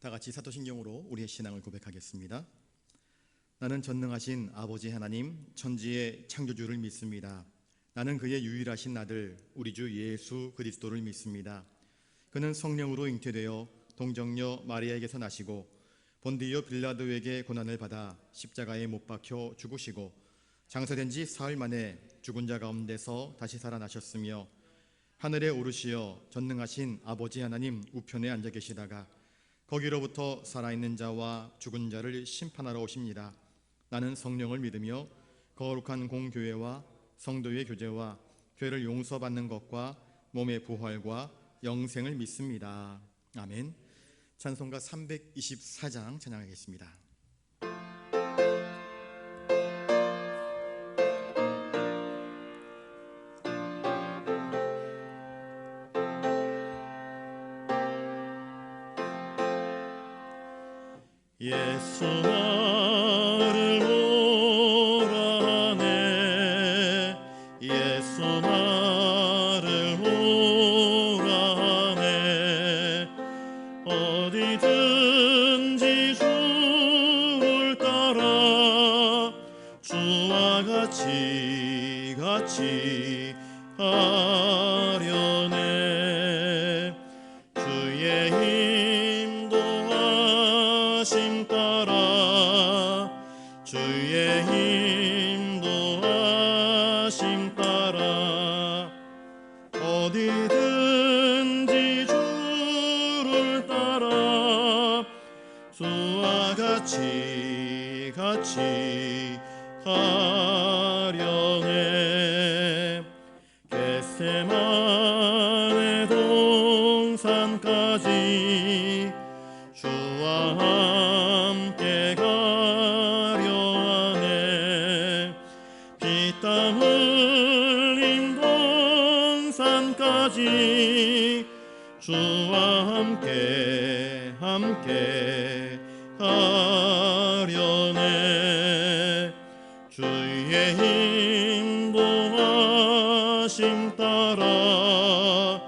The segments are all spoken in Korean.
다 같이 사도신경으로 우리의 신앙을 고백하겠습니다. 나는 전능하신 아버지 하나님 천지의 창조주를 믿습니다. 나는 그의 유일하신 아들 우리 주 예수 그리스도를 믿습니다. 그는 성령으로 잉태되어 동정녀 마리아에게서 나시고 본디오 빌라도에게 고난을 받아 십자가에 못 박혀 죽으시고 장사된 지 사흘 만에 죽은 자 가운데서 다시 살아나셨으며 하늘에 오르시어 전능하신 아버지 하나님 우편에 앉아 계시다가 거기로부터 살아있는 자와 죽은 자를 심판하러 오십니다. 나는 성령을 믿으며 거룩한 공교회와 성도의 교제와 죄를 용서받는 것과 몸의 부활과 영생을 믿습니다. 아멘. 찬송가 324장 찬양하겠습니다. 예수 나를 오라 하네 예수 나를 오라 하네 어디든지 주를 따라 주와 같이 하려네 주의 힘도하심 따라 주의 힘도하심 따라 어디든지 주를 따라 주와 같이 하려네 겟세마네 동산까지 주와 함께 가려 하네 피땀 흘린 동산까지 주와 함께 가려네 주의 힘도하심 따라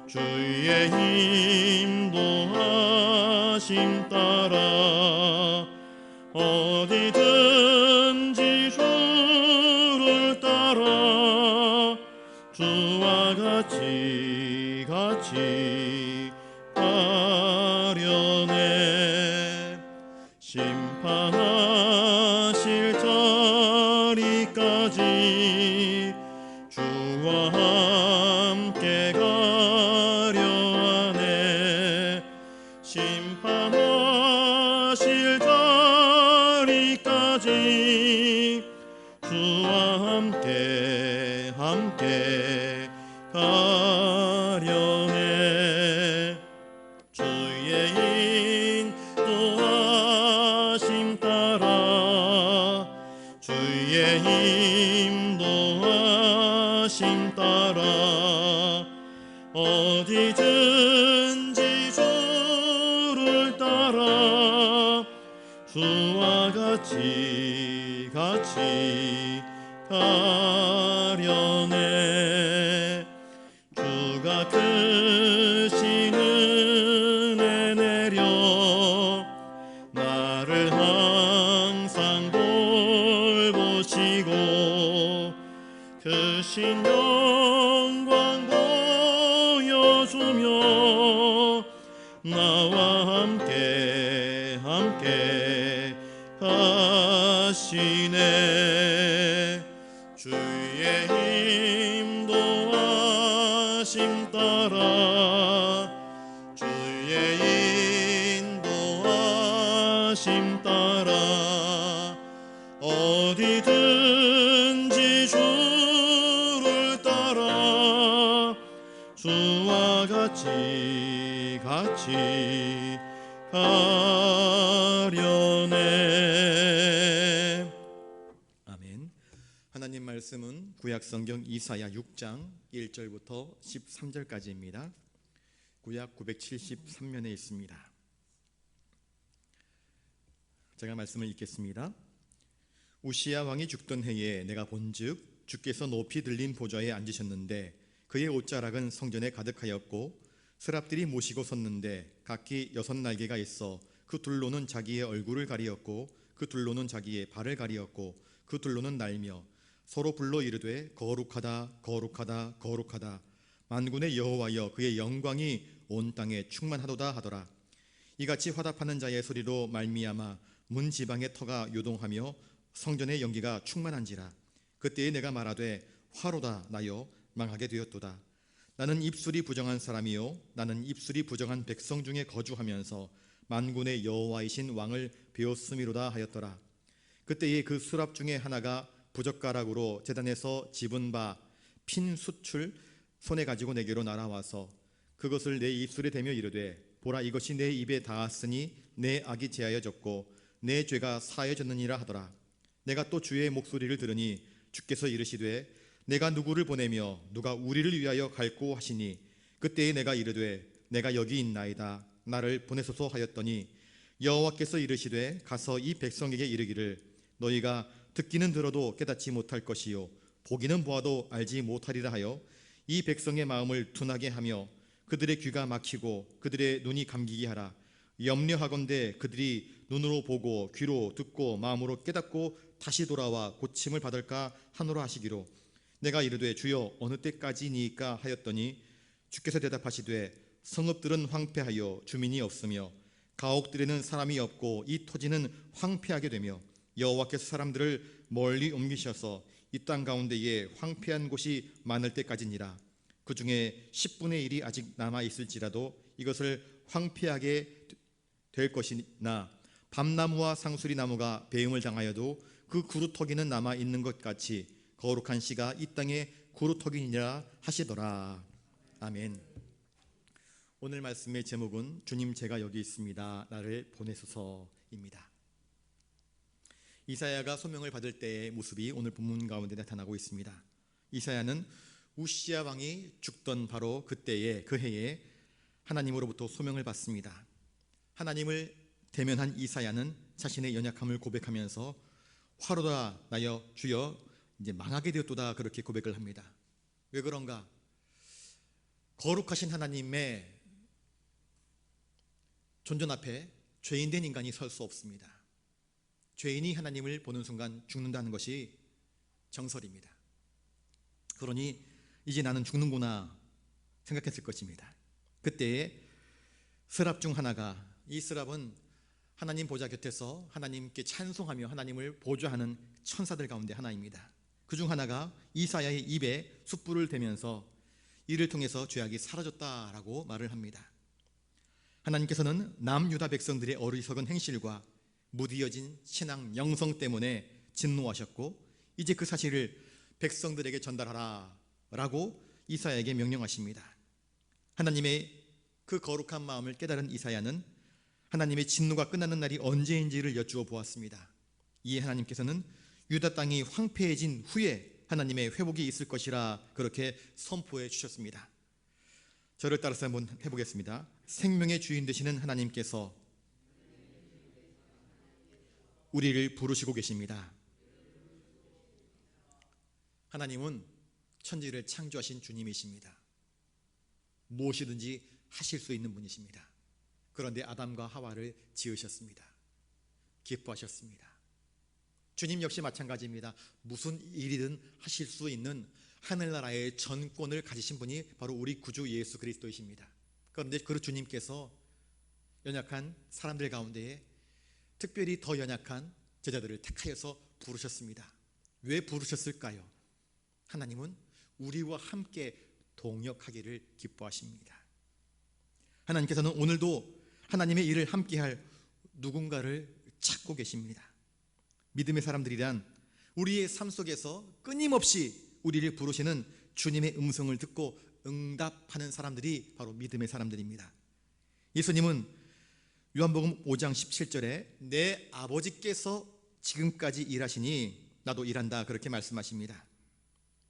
주의 힘도하심 따라 어디든지 주를 따라 주와 같이 하려네 심판하실 자리까지 주와 함께 가려 하네 심판하실 자리까지 주와 함께 가려네 주의 인도하심 따라 주의 인도하심 따라 어디든지 주를 따라 주와 같이 가려네 주가 크신 은혜 내려 나를 항상 돌보시고 크신 영광 보여주며 나와 함께 하시네 주의 힘도하심 따라 주의 인도하심 따라 어디든지 주를 따라 주와 같이 가려네. 아멘. 하나님 말씀은 구약성경 이사야 6장 1절부터 13절까지입니다. 구약 973면에 있습니다. 제가 말씀을 읽겠습니다. 우시야 왕이 죽던 해에 내가 본즉 주께서 높이 들린 보좌에 앉으셨는데 그의 옷자락은 성전에 가득하였고 스랍들이 모시고 섰는데 각기 6날개가 있어 그 둘로는 자기의 얼굴을 가리었고 그 둘로는 자기의 발을 가리었고 그 둘로는 날며 서로 불러 이르되 거룩하다 거룩하다 거룩하다 만군의 여호와여 그의 영광이 온 땅에 충만하도다 하더라. 이같이 화답하는 자의 소리로 말미암아 문 지방의 터가 요동하며 성전의 연기가 충만한지라. 그때에 내가 말하되 화로다 나여 망하게 되었도다. 나는 입술이 부정한 사람이요 나는 입술이 부정한 백성 중에 거주하면서 만군의 여호와이신 왕을 배웠음이로다 하였더라. 그때에 그 수랍 중에 하나가 부젓가락으로 제단에서 집은 바 핀 숯을 손에 가지고 내게로 날아와서 그것을 내 입술에 대며 이르되 보라 이것이 내 입에 닿았으니 내 악이 제하여졌고 내 죄가 사하여졌느니라 하더라. 내가 또 주의 목소리를 들으니 주께서 이르시되 내가 누구를 보내며 누가 우리를 위하여 갈고 하시니 그때에 내가 이르되 내가 여기 있나이다 나를 보내소서 하였더니 여호와께서 이르시되 가서 이 백성에게 이르기를 너희가 듣기는 들어도 깨닫지 못할 것이요 보기는 보아도 알지 못하리라 하여 이 백성의 마음을 둔하게 하며 그들의 귀가 막히고 그들의 눈이 감기게 하라. 염려하건대 그들이 눈으로 보고 귀로 듣고 마음으로 깨닫고 다시 돌아와 고침을 받을까 하노라 하시기로 내가 이르되 주여 어느 때까지니까 하였더니 주께서 대답하시되 성읍들은 황폐하여 주민이 없으며 가옥들에는 사람이 없고 이 토지는 황폐하게 되며 여호와께서 사람들을 멀리 옮기셔서 이 땅 가운데에 황폐한 곳이 많을 때까지니라. 그 중에 10분의 1이 아직 남아 있을지라도 이것을 황폐하게 될 것이나 밤나무와 상수리 나무가 배임을 당하여도 그 구루터기는 남아 있는 것 같이 거룩한 씨가 이 땅에 구루터기니라 하시더라. 아멘. 오늘 말씀의 제목은 주님 제가 여기 있습니다 나를 보내소서입니다. 이사야가 소명을 받을 때의 모습이 오늘 본문 가운데 나타나고 있습니다. 이사야는 우시야 왕이 죽던 바로 그때에 그 해에 하나님으로부터 소명을 받습니다. 하나님을 대면한 이사야는 자신의 연약함을 고백하면서 화로다 나여 주여 이제 망하게 되었도다 그렇게 고백을 합니다. 왜 그런가? 거룩하신 하나님의 존전 앞에 죄인된 인간이 설 수 없습니다. 죄인이 하나님을 보는 순간 죽는다는 것이 정설입니다. 그러니 이제 나는 죽는구나 생각했을 것입니다. 그때에 스랍 중 하나가, 이 스랍은 하나님 보좌 곁에서 하나님께 찬송하며 하나님을 보좌하는 천사들 가운데 하나입니다. 그 중 하나가 이사야의 입에 숯불을 대면서 이를 통해서 죄악이 사라졌다라고 말을 합니다. 하나님께서는 남유다 백성들의 어리석은 행실과 무디어진 신앙 영성 때문에 진노하셨고 이제 그 사실을 백성들에게 전달하라 라고 이사야에게 명령하십니다. 하나님의 그 거룩한 마음을 깨달은 이사야는 하나님의 진노가 끝나는 날이 언제인지를 여쭈어 보았습니다. 이에 하나님께서는 유다 땅이 황폐해진 후에 하나님의 회복이 있을 것이라 그렇게 선포해 주셨습니다. 저를 따라서 한번 해보겠습니다. 생명의 주인 되시는 하나님께서 우리를 부르시고 계십니다. 하나님은 천지를 창조하신 주님이십니다. 무엇이든지 하실 수 있는 분이십니다. 그런데 아담과 하와를 지으셨습니다. 기뻐하셨습니다. 주님 역시 마찬가지입니다. 무슨 일이든 하실 수 있는 하늘나라의 전권을 가지신 분이 바로 우리 구주 예수 그리스도이십니다. 그런데 그 주님께서 연약한 사람들 가운데에 특별히 더 연약한 제자들을 택하여서 부르셨습니다. 왜 부르셨을까요? 하나님은 우리와 함께 동역하기를 기뻐하십니다. 하나님께서는 오늘도 하나님의 일을 함께할 누군가를 찾고 계십니다. 믿음의 사람들이란 우리의 삶 속에서 끊임없이 우리를 부르시는 주님의 음성을 듣고 응답하는 사람들이 바로 믿음의 사람들입니다. 예수님은 요한복음 5장 17절에 내 아버지께서 지금까지 일하시니 나도 일한다 그렇게 말씀하십니다.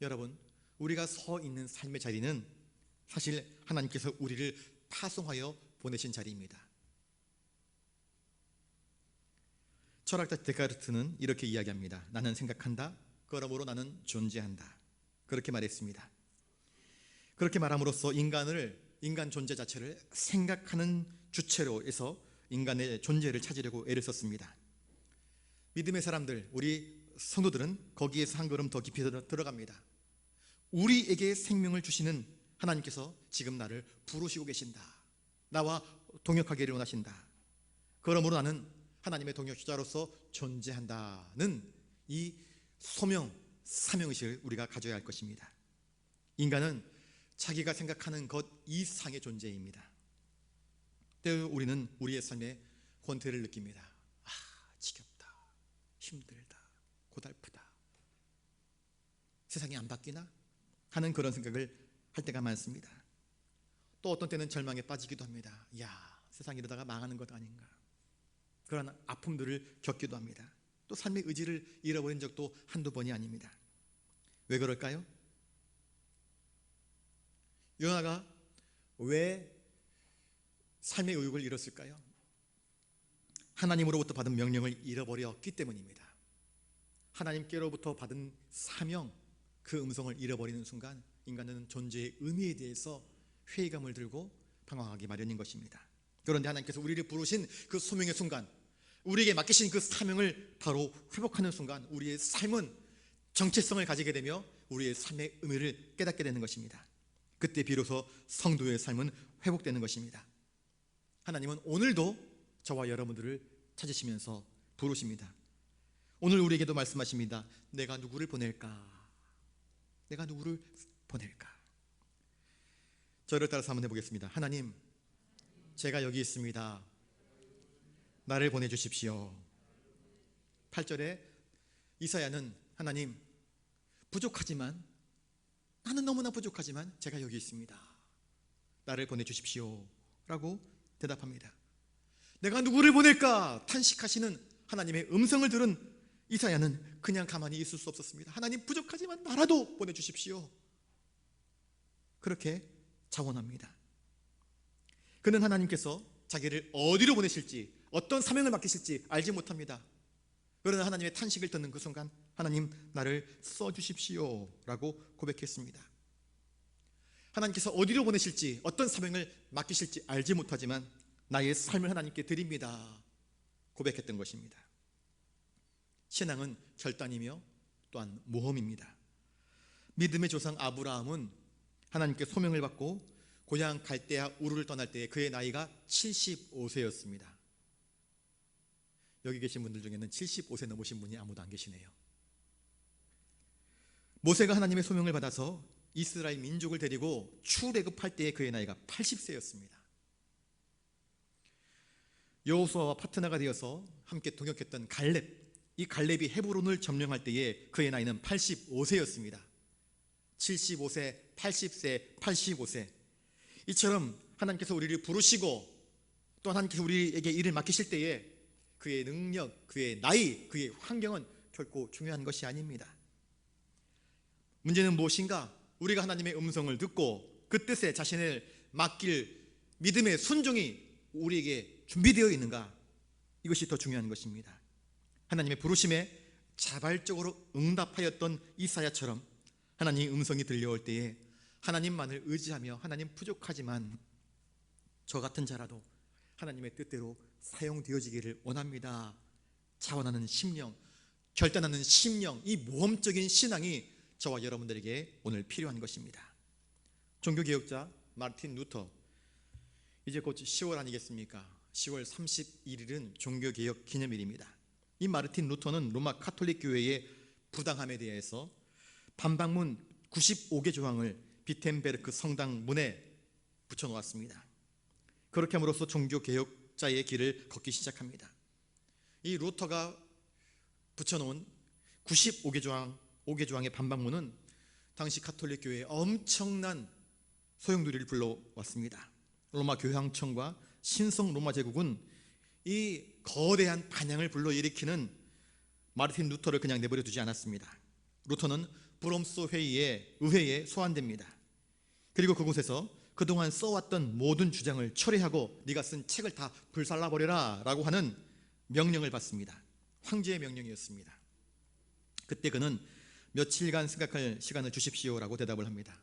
여러분, 우리가 서 있는 삶의 자리는 사실 하나님께서 우리를 파송하여 보내신 자리입니다. 철학자 데카르트는 이렇게 이야기합니다. 나는 생각한다. 그러므로 나는 존재한다. 그렇게 말했습니다. 그렇게 말함으로써 인간을 인간 존재 자체를 생각하는 주체로 해서 인간의 존재를 찾으려고 애를 썼습니다. 믿음의 사람들, 우리 성도들은 거기에서 한 걸음 더 깊이 들어갑니다. 우리에게 생명을 주시는 하나님께서 지금 나를 부르시고 계신다. 나와 동역하기를 원하신다. 그러므로 나는 하나님의 동역자로서 존재한다는 이 소명, 사명의식을 우리가 가져야 할 것입니다. 인간은 자기가 생각하는 것 이상의 존재입니다. 때로 우리는 우리의 삶에 권태를 느낍니다. 지겹다, 힘들다, 고달프다, 세상이 안 바뀌나? 하는 그런 생각을 할 때가 많습니다. 또 어떤 때는 절망에 빠지기도 합니다. 세상이 이러다가 망하는 것 아닌가, 그런 아픔들을 겪기도 합니다. 또 삶의 의지를 잃어버린 적도 한두 번이 아닙니다. 왜 그럴까요? 요나가 왜 삶의 의욕을 잃었을까요? 하나님으로부터 받은 명령을 잃어버렸기 때문입니다. 하나님께로부터 받은 사명, 그 음성을 잃어버리는 순간 인간은 존재의 의미에 대해서 회의감을 들고 방황하기 마련인 것입니다. 그런데 하나님께서 우리를 부르신 그 소명의 순간, 우리에게 맡기신 그 사명을 바로 회복하는 순간 우리의 삶은 정체성을 가지게 되며 우리의 삶의 의미를 깨닫게 되는 것입니다. 그때 비로소 성도의 삶은 회복되는 것입니다. 하나님은 오늘도 저와 여러분들을 찾으시면서 부르십니다. 오늘 우리에게도 말씀하십니다. 내가 누구를 보낼까? 내가 누구를 보낼까? 저를 따라서 한번 해보겠습니다. 하나님, 제가 여기 있습니다. 나를 보내주십시오. 8절에 이사야는 하나님, 부족하지만, 나는 너무나 부족하지만 제가 여기 있습니다. 나를 보내주십시오 라고 대답합니다. 내가 누구를 보낼까 탄식하시는 하나님의 음성을 들은 이사야는 그냥 가만히 있을 수 없었습니다. 하나님, 부족하지만 나라도 보내주십시오. 그렇게 자원합니다. 그는 하나님께서 자기를 어디로 보내실지, 어떤 사명을 맡기실지 알지 못합니다. 그러나 하나님의 탄식을 듣는 그 순간 하나님, 나를 써주십시오 라고 고백했습니다. 하나님께서 어디로 보내실지, 어떤 사명을 맡기실지 알지 못하지만 나의 삶을 하나님께 드립니다 고백했던 것입니다. 신앙은 결단이며 또한 모험입니다. 믿음의 조상 아브라함은 하나님께 소명을 받고 고향 갈대아 우르를 떠날 때 그의 나이가 75세였습니다. 여기 계신 분들 중에는 75세 넘으신 분이 아무도 안 계시네요. 모세가 하나님의 소명을 받아서 이스라엘 민족을 데리고 출애굽할 때의 그의 나이가 80세였습니다. 여호수아와 파트너가 되어서 함께 동역했던 갈렙, 이 갈렙이 헤브론을 점령할 때에 그의 나이는 85세였습니다. 75세, 80세, 85세. 이처럼 하나님께서 우리를 부르시고 또 하나님께서 우리에게 일을 맡기실 때에 그의 능력, 그의 나이, 그의 환경은 결코 중요한 것이 아닙니다. 문제는 무엇인가? 우리가 하나님의 음성을 듣고 그 뜻에 자신을 맡길 믿음의 순종이 우리에게 준비되어 있는가? 이것이 더 중요한 것입니다. 하나님의 부르심에 자발적으로 응답하였던 이사야처럼 하나님의 음성이 들려올 때에 하나님만을 의지하며 하나님, 부족하지만 저 같은 자라도 하나님의 뜻대로 사용되어지기를 원합니다 자원하는 심령, 결단하는 심령, 이 모험적인 신앙이 저와 여러분들에게 오늘 필요한 것입니다. 종교개혁자 마르틴 루터, 이제 곧 10월 아니겠습니까? 10월 31일은 종교개혁 기념일입니다. 이 마르틴 루터는 로마 카톨릭 교회의 부당함에 대해서 반박문 95개 조항을 비텐베르크 성당 문에 붙여놓았습니다. 그렇게 함으로써 종교개혁자의 길을 걷기 시작합니다. 이 루터가 붙여놓은 95개 조항, 5개 조항의 반박문은 당시 카톨릭 교회에 엄청난 소용돌이를 불러왔습니다. 로마 교황청과 신성 로마 제국은 이 거대한 반향을 불러일으키는 마르틴 루터를 그냥 내버려 두지 않았습니다. 루터는 브롬스 의회에 소환됩니다. 그리고 그곳에서 그동안 써왔던 모든 주장을 철회하고 네가 쓴 책을 다 불살라버려라 라고 하는 명령을 받습니다. 황제의 명령이었습니다. 그때 그는 며칠간 생각할 시간을 주십시오 라고 대답을 합니다.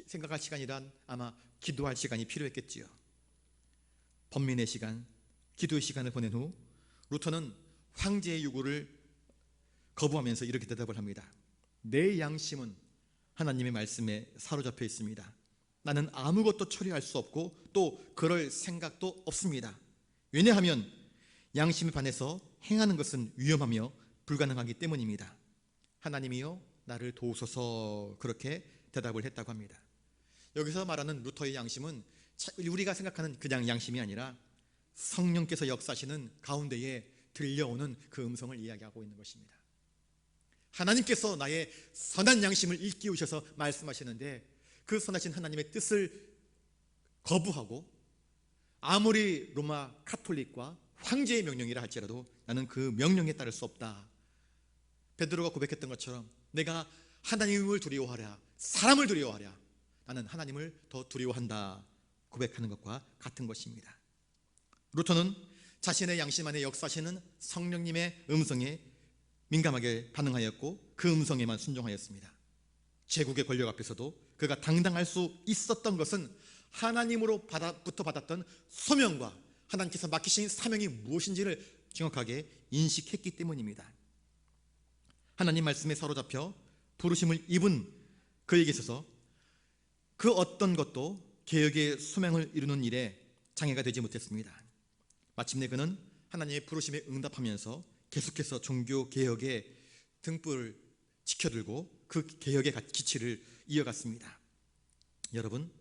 생각할 시간이란 아마 기도할 시간이 필요했겠지요. 번민의 시간, 기도의 시간을 보낸 후 루터는 황제의 요구를 거부하면서 이렇게 대답을 합니다. 내 양심은 하나님의 말씀에 사로잡혀 있습니다. 나는 아무것도 처리할 수 없고 또 그럴 생각도 없습니다. 왜냐하면 양심에 반해서 행하는 것은 위험하며 불가능하기 때문입니다. 하나님이여 나를 도우소서, 그렇게 대답을 했다고 합니다. 여기서 말하는 루터의 양심은 우리가 생각하는 그냥 양심이 아니라 성령께서 역사하시는 가운데에 들려오는 그 음성을 이야기하고 있는 것입니다. 하나님께서 나의 선한 양심을 일깨우셔서 말씀하시는데 그 선하신 하나님의 뜻을 거부하고 아무리 로마 카톨릭과 황제의 명령이라 할지라도 나는 그 명령에 따를 수 없다. 베드로가 고백했던 것처럼 내가 하나님을 두려워하랴, 사람을 두려워하랴, 나는 하나님을 더 두려워한다 고백하는 것과 같은 것입니다. 루터는 자신의 양심 안에 역사하시는 성령님의 음성에 민감하게 반응하였고 그 음성에만 순종하였습니다. 제국의 권력 앞에서도 그가 당당할 수 있었던 것은 하나님으로부터 받았던 소명과 하나님께서 맡기신 사명이 무엇인지를 정확하게 인식했기 때문입니다. 하나님 말씀에 사로잡혀 부르심을 입은 그에게 있어서 그 어떤 것도 개혁의 소명을 이루는 일에 장애가 되지 못했습니다. 마침내 그는 하나님의 부르심에 응답하면서 계속해서 종교 개혁의 등불을 지켜들고 그 개혁의 기치를 이어갔습니다. 여러분,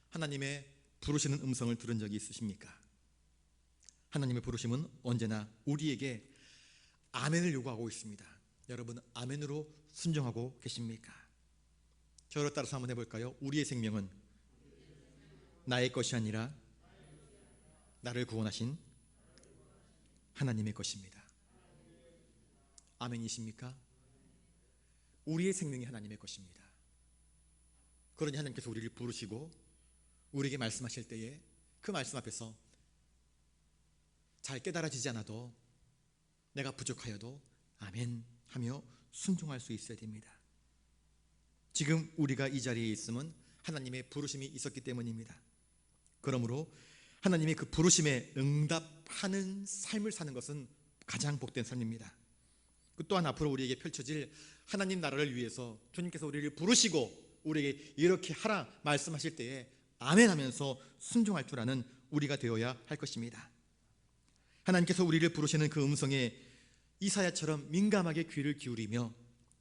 하나님의 부르시는 음성을 들은 적이 있으십니까? 하나님의 부르심은 언제나 우리에게 아멘을 요구하고 있습니다. 여러분, 아멘으로 순종하고 계십니까? 저를 따라서 한번 해볼까요? 우리의 생명은 나의 것이 아니라 나를 구원하신 하나님의 것입니다. 아멘이십니까? 우리의 생명이 하나님의 것입니다. 그러니 하나님께서 우리를 부르시고 우리에게 말씀하실 때에 그 말씀 앞에서 잘 깨달아지지 않아도 내가 부족하여도 아멘 하며 순종할 수 있어야 됩니다. 지금 우리가 이 자리에 있음은 하나님의 부르심이 있었기 때문입니다. 그러므로 하나님의 그 부르심에 응답하는 삶을 사는 것은 가장 복된 삶입니다. 또한 앞으로 우리에게 펼쳐질 하나님 나라를 위해서 주님께서 우리를 부르시고 우리에게 이렇게 하라 말씀하실 때에 아멘 하면서 순종할 줄 아는 우리가 되어야 할 것입니다. 하나님께서 우리를 부르시는 그 음성에 이사야처럼 민감하게 귀를 기울이며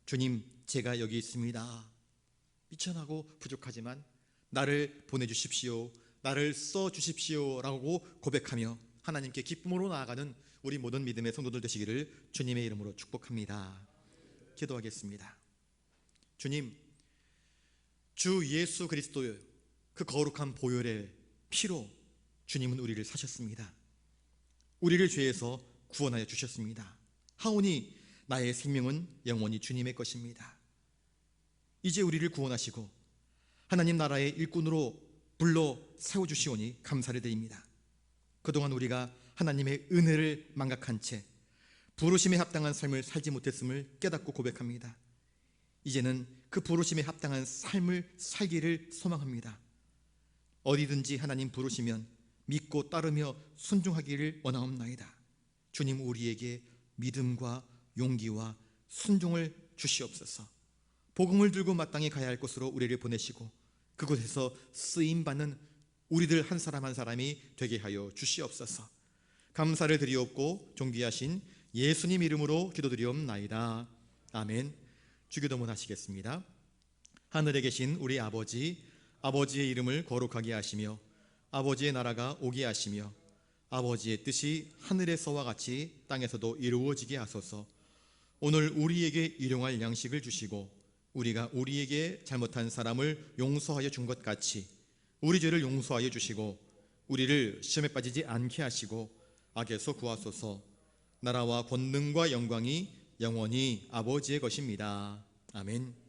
주님, 제가 여기 있습니다. 미천하고 부족하지만 나를 보내주십시오, 나를 써주십시오 라고 고백하며 하나님께 기쁨으로 나아가는 우리 모든 믿음의 성도들 되시기를 주님의 이름으로 축복합니다. 기도하겠습니다. 주님, 주 예수 그리스도의 그 거룩한 보혈의 피로 주님은 우리를 사셨습니다. 우리를 죄에서 구원하여 주셨습니다. 하오니 나의 생명은 영원히 주님의 것입니다. 이제 우리를 구원하시고 하나님 나라의 일꾼으로 불러 세워주시오니 감사를 드립니다. 그동안 우리가 하나님의 은혜를 망각한 채 부르심에 합당한 삶을 살지 못했음을 깨닫고 고백합니다. 이제는 그 부르심에 합당한 삶을 살기를 소망합니다. 어디든지 하나님 부르시면 믿고 따르며 순종하기를 원하옵나이다. 주님, 우리에게 믿음과 용기와 순종을 주시옵소서. 복음을 들고 마땅히 가야 할 곳으로 우리를 보내시고 그곳에서 쓰임받는 우리들 한 사람 한 사람이 되게 하여 주시옵소서. 감사를 드리옵고 존귀하신 예수님 이름으로 기도드리옵나이다. 아멘. 주기도문 하시겠습니다. 하늘에 계신 우리 아버지, 아버지의 이름을 거룩하게 하시며 아버지의 나라가 오게 하시며 아버지의 뜻이 하늘에서와 같이 땅에서도 이루어지게 하소서. 오늘 우리에게 일용할 양식을 주시고 우리가 우리에게 잘못한 사람을 용서하여 준 것 같이 우리 죄를 용서하여 주시고 우리를 시험에 빠지지 않게 하시고 악에서 구하소서. 나라와 권능과 영광이 영원히 아버지의 것입니다. 아멘.